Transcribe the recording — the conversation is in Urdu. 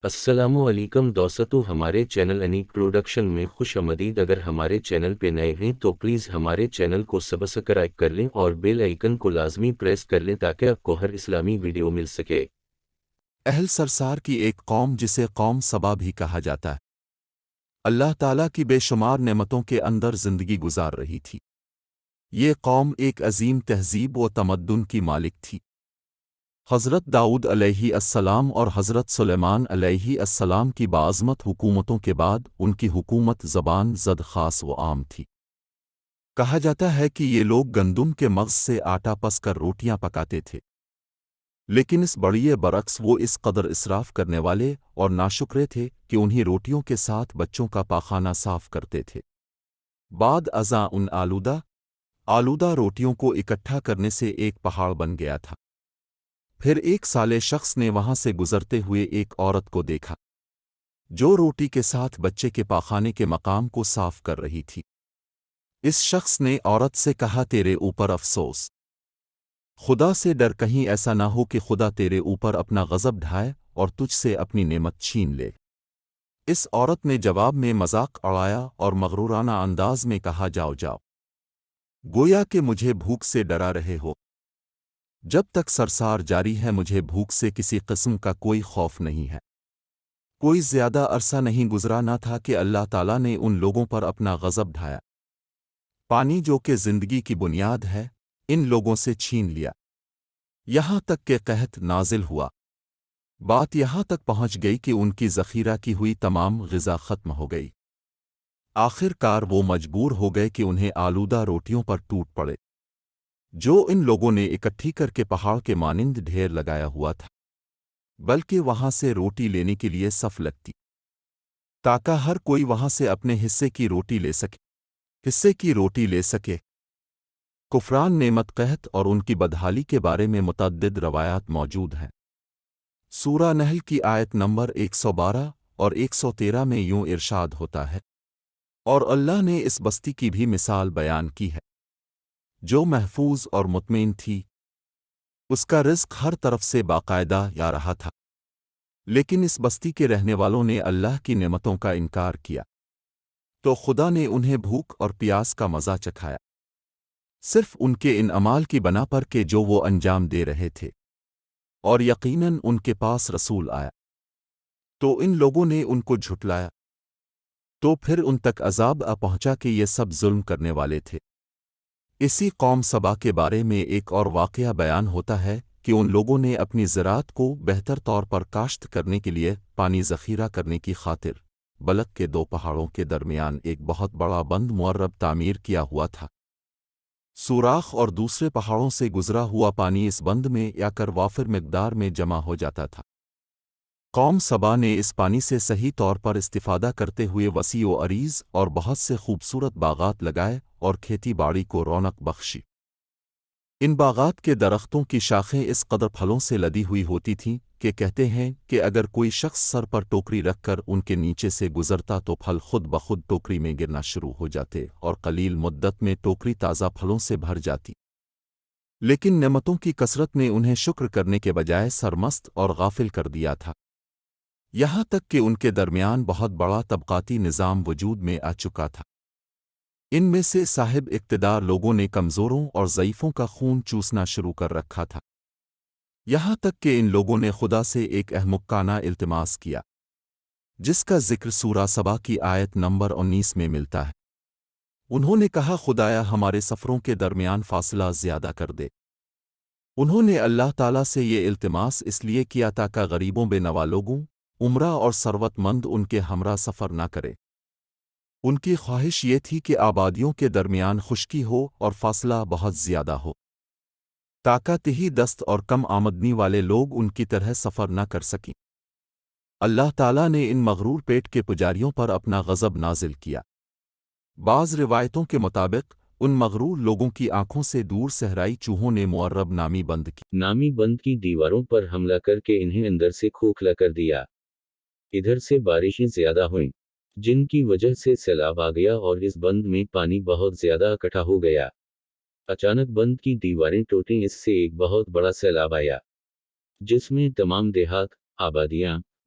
السلام علیکم دوستو، ہمارے چینل انیک پروڈکشن میں خوش آمدید۔ اگر ہمارے چینل پہ نئے ہیں تو پلیز ہمارے چینل کو سبسکرائب کر لیں اور بیل آئیکن کو لازمی پریس کر لیں تاکہ آپ کو ہر اسلامی ویڈیو مل سکے۔ اہل سرسار کی ایک قوم جسے قوم سبا بھی کہا جاتا ہے، اللہ تعالیٰ کی بے شمار نعمتوں کے اندر زندگی گزار رہی تھی۔ یہ قوم ایک عظیم تہذیب و تمدن کی مالک تھی۔ حضرت داؤد علیہ السلام اور حضرت سلیمان علیہ السلام کی باعظمت حکومتوں کے بعد ان کی حکومت زبان زد خاص و عام تھی۔ کہا جاتا ہے کہ یہ لوگ گندم کے مغز سے آٹا پس کر روٹیاں پکاتے تھے، لیکن اس بڑیے برعکس وہ اس قدر اسراف کرنے والے اور ناشکرے تھے کہ انہی روٹیوں کے ساتھ بچوں کا پاخانہ صاف کرتے تھے۔ بعد ازاں ان آلودہ روٹیوں کو اکٹھا کرنے سے ایک پہاڑ بن گیا تھا۔ پھر ایک صالح شخص نے وہاں سے گزرتے ہوئے ایک عورت کو دیکھا جو روٹی کے ساتھ بچے کے پاخانے کے مقام کو صاف کر رہی تھی۔ اس شخص نے عورت سے کہا، تیرے اوپر افسوس، خدا سے ڈر، کہیں ایسا نہ ہو کہ خدا تیرے اوپر اپنا غضب ڈھائے اور تجھ سے اپنی نعمت چھین لے۔ اس عورت نے جواب میں مذاق اڑایا اور مغرورانہ انداز میں کہا، جاؤ جاؤ، گویا کہ مجھے بھوک سے ڈرا رہے ہو۔ جب تک سرسار جاری ہے مجھے بھوک سے کسی قسم کا کوئی خوف نہیں ہے۔ کوئی زیادہ عرصہ نہیں گزرا نہ تھا کہ اللہ تعالیٰ نے ان لوگوں پر اپنا غضب ڈھایا۔ پانی جو کہ زندگی کی بنیاد ہے، ان لوگوں سے چھین لیا، یہاں تک کہ قحط نازل ہوا۔ بات یہاں تک پہنچ گئی کہ ان کی ذخیرہ کی ہوئی تمام غذا ختم ہو گئی۔ آخر کار وہ مجبور ہو گئے کہ انہیں آلودہ روٹیوں پر ٹوٹ پڑے جو ان لوگوں نے اکٹھی کر کے پہاڑ کے مانند ڈھیر لگایا ہوا تھا، بلکہ وہاں سے روٹی لینے کے لیے صف لگتی تاکہ ہر کوئی وہاں سے اپنے حصے کی روٹی لے سکے۔ کفران نعمت، قحط اور ان کی بدحالی کے بارے میں متعدد روایات موجود ہیں۔ سورہ نحل کی آیت نمبر 112 اور 113 میں یوں ارشاد ہوتا ہے، اور اللہ نے اس بستی کی بھی مثال بیان کی ہے جو محفوظ اور مطمئن تھی، اس کا رزق ہر طرف سے باقاعدہ آ رہا تھا، لیکن اس بستی کے رہنے والوں نے اللہ کی نعمتوں کا انکار کیا تو خدا نے انہیں بھوک اور پیاس کا مزہ چکھایا، صرف ان کے ان اعمال کی بنا پر کہ جو وہ انجام دے رہے تھے، اور یقیناً ان کے پاس رسول آیا تو ان لوگوں نے ان کو جھٹلایا، تو پھر ان تک عذاب آ پہنچا کہ یہ سب ظلم کرنے والے تھے۔ اسی قوم سبا کے بارے میں ایک اور واقعہ بیان ہوتا ہے کہ ان لوگوں نے اپنی زراعت کو بہتر طور پر کاشت کرنے کے لیے پانی ذخیرہ کرنے کی خاطر بلک کے دو پہاڑوں کے درمیان ایک بہت بڑا بند معرب تعمیر کیا ہوا تھا۔ سوراخ اور دوسرے پہاڑوں سے گزرا ہوا پانی اس بند میں آ کر وافر مقدار میں جمع ہو جاتا تھا۔ قوم سبا نے اس پانی سے صحیح طور پر استفادہ کرتے ہوئے وسیع و عریض اور بہت سے خوبصورت باغات لگائے اور کھیتی باڑی کو رونق بخشی۔ ان باغات کے درختوں کی شاخیں اس قدر پھلوں سے لدی ہوئی ہوتی تھیں کہ کہتے ہیں کہ اگر کوئی شخص سر پر ٹوکری رکھ کر ان کے نیچے سے گزرتا تو پھل خود بخود ٹوکری میں گرنا شروع ہو جاتے اور قلیل مدت میں ٹوکری تازہ پھلوں سے بھر جاتی۔ لیکن نعمتوں کی کثرت نے انہیں شکر کرنے کے بجائے سرمست اور غافل کر دیا تھا، یہاں تک کہ ان کے درمیان بہت بڑا طبقاتی نظام وجود میں آ چکا تھا۔ ان میں سے صاحب اقتدار لوگوں نے کمزوروں اور ضعیفوں کا خون چوسنا شروع کر رکھا تھا، یہاں تک کہ ان لوگوں نے خدا سے ایک احمقانہ التماس کیا جس کا ذکر سورہ سبا کی آیت نمبر 19 میں ملتا ہے۔ انہوں نے کہا، خدایا ہمارے سفروں کے درمیان فاصلہ زیادہ کر دے۔ انہوں نے اللہ تعالیٰ سے یہ التماس اس لیے کیا تاکہ غریبوں بے نوا لوگوں، عمرہ اور ثروت مند ان کے ہمراہ سفر نہ کرے۔ ان کی خواہش یہ تھی کہ آبادیوں کے درمیان خشکی ہو اور فاصلہ بہت زیادہ ہو تاکہ تہی دست اور کم آمدنی والے لوگ ان کی طرح سفر نہ کر سکیں۔ اللہ تعالیٰ نے ان مغرور پیٹ کے پجاریوں پر اپنا غضب نازل کیا۔ بعض روایتوں کے مطابق ان مغرور لوگوں کی آنکھوں سے دور صحرائی چوہوں نے معرب نامی بند کی دیواروں پر حملہ کر کے انہیں اندر سے کھوکھلا کر دیا۔ ادھر سے بارشیں زیادہ ہوئیں جن کی وجہ سے سیلاب آ گیا اور اس بند میں پانی بہت زیادہ اکٹھا ہو گیا۔ اچانک بند کی دیواریں ٹوٹیں، اس سے ایک بہت بڑا سیلاب آیا جس میں تمام دیہات، آبادیاں